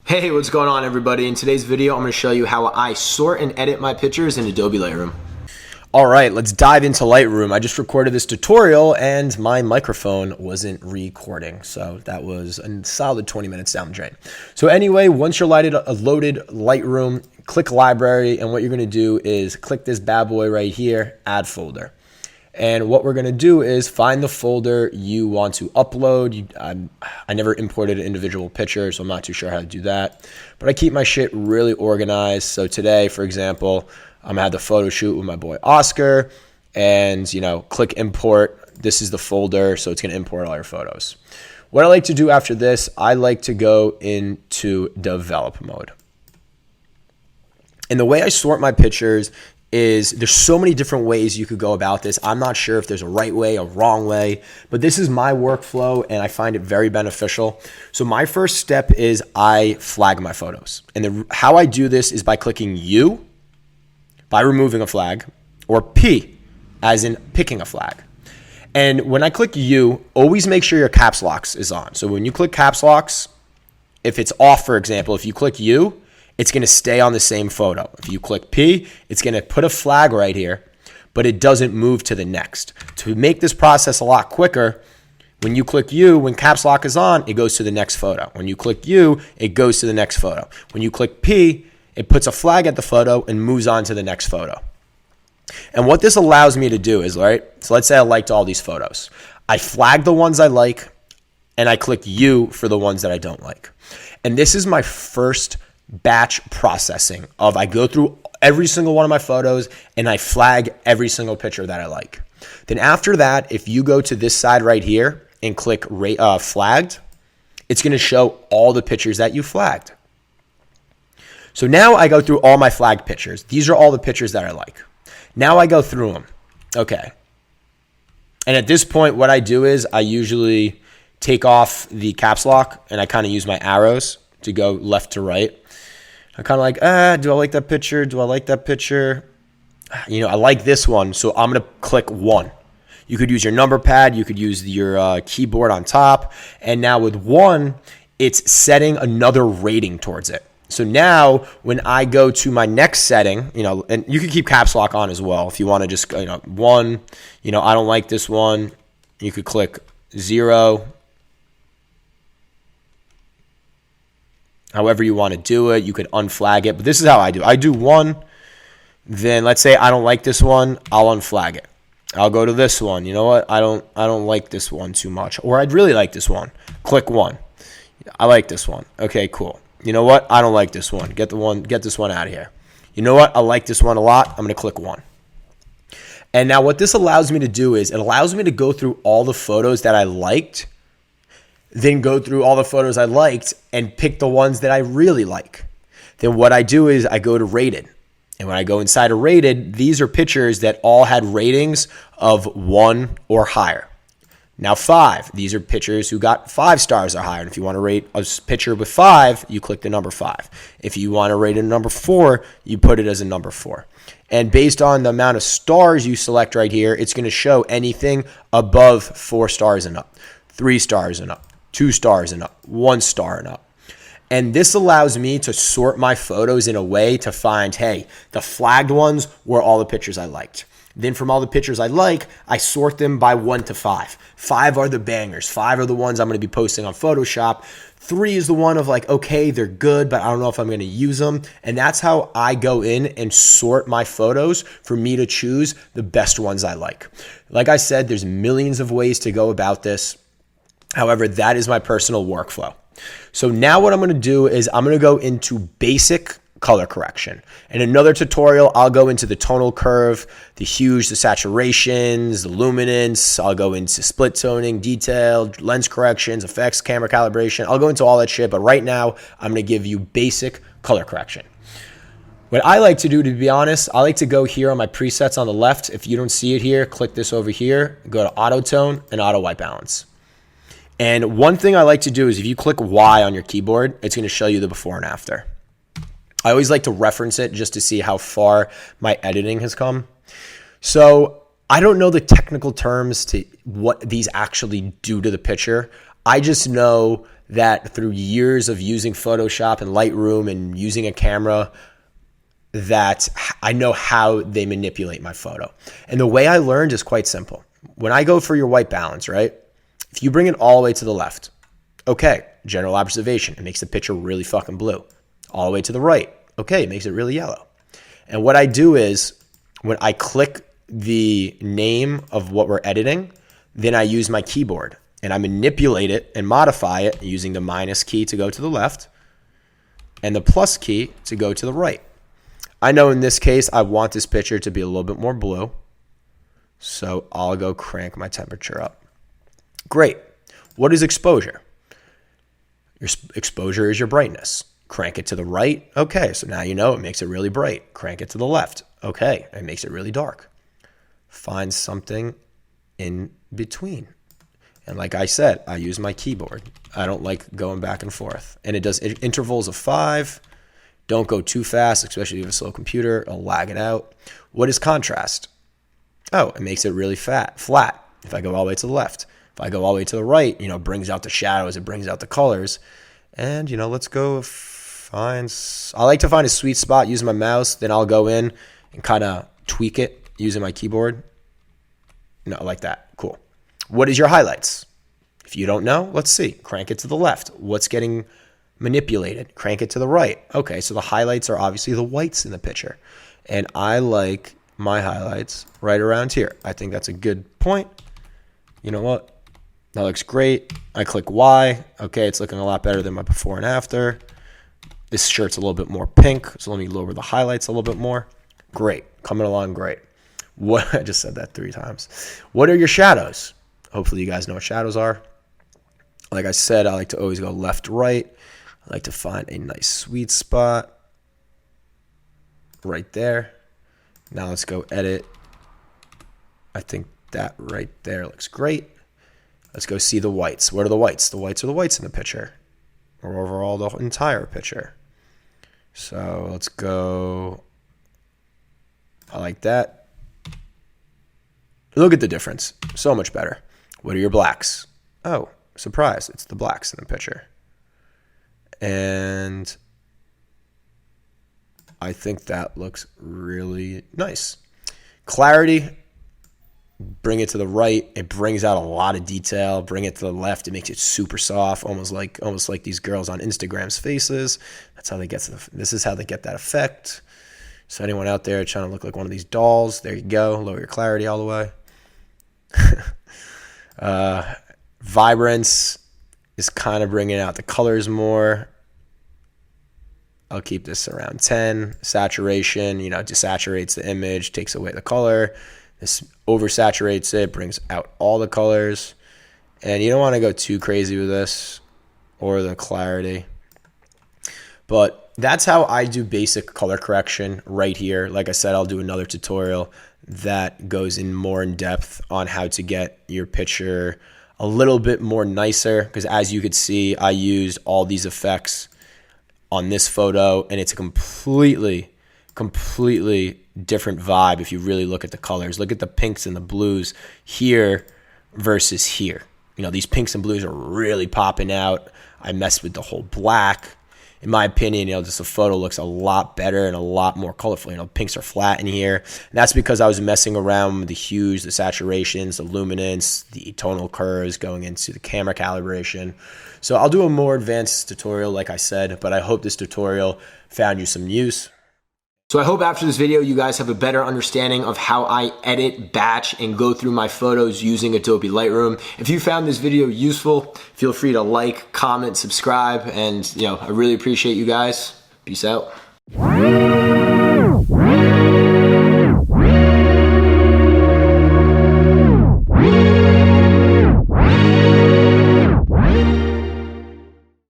Hey, what's going on everybody? In today's video, I'm going to show you how I sort and edit my pictures in Adobe Lightroom. All right, let's dive into Lightroom. I just recorded this tutorial and my microphone wasn't recording. So that was a solid 20 minutes down the drain. So anyway, once you're loaded Lightroom, click library. And what you're going to do is click this bad boy right here, add folder. And what we're going to do is find the folder you want to upload. I never imported an individual picture, so I'm not too sure how to do that. But I keep my shit really organized. So today, for example, I'm going to have the photo shoot with my boy Oscar. And, click import. This is the folder, so it's going to import all your photos. What I like to do after this, I like to go into develop mode. And the way I sort my pictures is there's so many different ways you could go about this. I'm not sure if there's a right way, a wrong way, but this is my workflow and I find it very beneficial. So my first step is I flag my photos. And how I do this is by clicking U, by removing a flag, or P, as in picking a flag. And when I click U, always make sure your caps locks is on. So when you click caps locks, if it's off, for example, if you click U, it's going to stay on the same photo. If you click P, it's going to put a flag right here, but it doesn't move to the next. To make this process a lot quicker, when you click U, when caps lock is on, it goes to the next photo. When you click U, it goes to the next photo. When you click P, it puts a flag at the photo and moves on to the next photo. And what this allows me to do is, right, so let's say I liked all these photos. I flag the ones I like, and I click U for the ones that I don't like. And this is my first batch processing of I go through every single one of my photos and I flag every single picture that I like. Then after that, if you go to this side right here and click flagged, it's going to show all the pictures that you flagged. So now I go through all my flagged pictures. These are all the pictures that I like. Now I go through them. Okay. And at this point, what I do is I usually take off the caps lock and I kind of use my arrows to go left to right. I kind of like, do I like that picture? Do I like that picture? I like this one, so I'm going to click 1. You could use your number pad. You could use your keyboard on top. And now with 1, it's setting another rating towards it. So now when I go to my next setting, and you can keep caps lock on as well. If you want to just, 1, I don't like this one. You could click 0. However you want to do it, you could unflag it. But this is how I do. I do 1. Then let's say I don't like this one. I'll unflag it. I'll go to this one. You know what? I don't like this one too much. Or I'd really like this one. Click 1. I like this one. Okay, cool. You know what? I don't like this one. Get this one out of here. You know what? I like this one a lot. I'm going to click 1. And now what this allows me to do is it allows me to go through all the photos that I liked, then go through all the photos I liked and pick the ones that I really like. Then what I do is I go to rated. And when I go inside of rated, these are pictures that all had ratings of 1 or higher. Now 5, these are pictures who got 5 stars or higher. And if you want to rate a picture with 5, you click the number 5. If you want to rate a number 4, you put it as a number 4. And based on the amount of stars you select right here, it's going to show anything above 4 stars and up, 3 stars and up, 2 stars and up, 1 star and up. And this allows me to sort my photos in a way to find, hey, the flagged ones were all the pictures I liked. Then from all the pictures I like, I sort them by 1 to 5. 5 are the bangers. 5 are the ones I'm going to be posting on Photoshop. 3 is the one of like, okay, they're good, but I don't know if I'm going to use them. And that's how I go in and sort my photos for me to choose the best ones I like. Like I said, there's millions of ways to go about this. However, that is my personal workflow. So now what I'm going to do is I'm going to go into basic color correction. In another tutorial, I'll go into the tonal curve, the hues, the saturations, the luminance. I'll go into split toning, detail, lens corrections, effects, camera calibration. I'll go into all that shit, but right now I'm going to give you basic color correction. What I like to do, to be honest, I like to go here on my presets on the left. If you don't see it here, click this over here, go to auto tone and auto white balance. And one thing I like to do is if you click Y on your keyboard, it's going to show you the before and after. I always like to reference it just to see how far my editing has come. So I don't know the technical terms to what these actually do to the picture. I just know that through years of using Photoshop and Lightroom and using a camera, that I know how they manipulate my photo. And the way I learned is quite simple. When I go for your white balance, right? If you bring it all the way to the left, okay, general observation, it makes the picture really fucking blue. All the way to the right, okay, it makes it really yellow. And what I do is when I click the name of what we're editing, then I use my keyboard and I manipulate it and modify it using the minus key to go to the left and the plus key to go to the right. I know in this case, I want this picture to be a little bit more blue. So I'll go crank my temperature up. Great. What is exposure? Your exposure is your brightness. Crank it to the right. Okay, so now you know it makes it really bright. Crank it to the left. Okay, it makes it really dark. Find something in between. And like I said, I use my keyboard. I don't like going back and forth. And it does intervals of 5. Don't go too fast, especially if you have a slow computer. It'll lag it out. What is contrast? Oh, it makes it really flat. If I go all the way to the left. If I go all the way to the right, it brings out the shadows. It brings out the colors. And, let's go find... I like to find a sweet spot using my mouse. Then I'll go in and kind of tweak it using my keyboard. No, like that. Cool. What is your highlights? If you don't know, let's see. Crank it to the left. What's getting manipulated? Crank it to the right. Okay, so the highlights are obviously the whites in the picture. And I like my highlights right around here. I think that's a good point. You know what? That looks great. I click Y. Okay, it's looking a lot better than my before and after. This shirt's a little bit more pink, so let me lower the highlights a little bit more. Great. Coming along great. What I just said that 3 times. What are your shadows? Hopefully you guys know what shadows are. Like I said, I like to always go left, right. I like to find a nice sweet spot right there. Now let's go edit. I think that right there looks great. Let's go see the whites. What are the whites? The whites are the whites in the picture, or overall the entire picture. So let's go. I like that. Look at the difference. So much better. What are your blacks? Oh, surprise. It's the blacks in the picture. And I think that looks really nice. Clarity, bring it to the right. It brings out a lot of detail. Bring it to the left. It makes it super soft, almost like these girls on Instagram's faces. That's how they get this is how they get that effect. So anyone out there trying to look like one of these dolls, there you go. Lower your clarity all the way. Vibrance is kind of bringing out the colors more. I'll keep this around 10. Saturation, desaturates the image, takes away the color. This oversaturates it, brings out all the colors. And you don't want to go too crazy with this or the clarity. But that's how I do basic color correction right here. Like I said, I'll do another tutorial that goes in more in depth on how to get your picture a little bit more nicer. Because as you could see, I used all these effects on this photo, and it's a completely different vibe if you really look at the colors. Look at the pinks and the blues here versus here. These pinks and blues are really popping out. I messed with the whole black. In my opinion, just the photo looks a lot better and a lot more colorful. Pinks are flat in here. And that's because I was messing around with the hues, the saturations, the luminance, the tonal curves going into the camera calibration. So I'll do a more advanced tutorial, like I said, but I hope this tutorial found you some use. So I hope after this video, you guys have a better understanding of how I edit, batch, and go through my photos using Adobe Lightroom. If you found this video useful, feel free to like, comment, subscribe, and I really appreciate you guys. Peace out.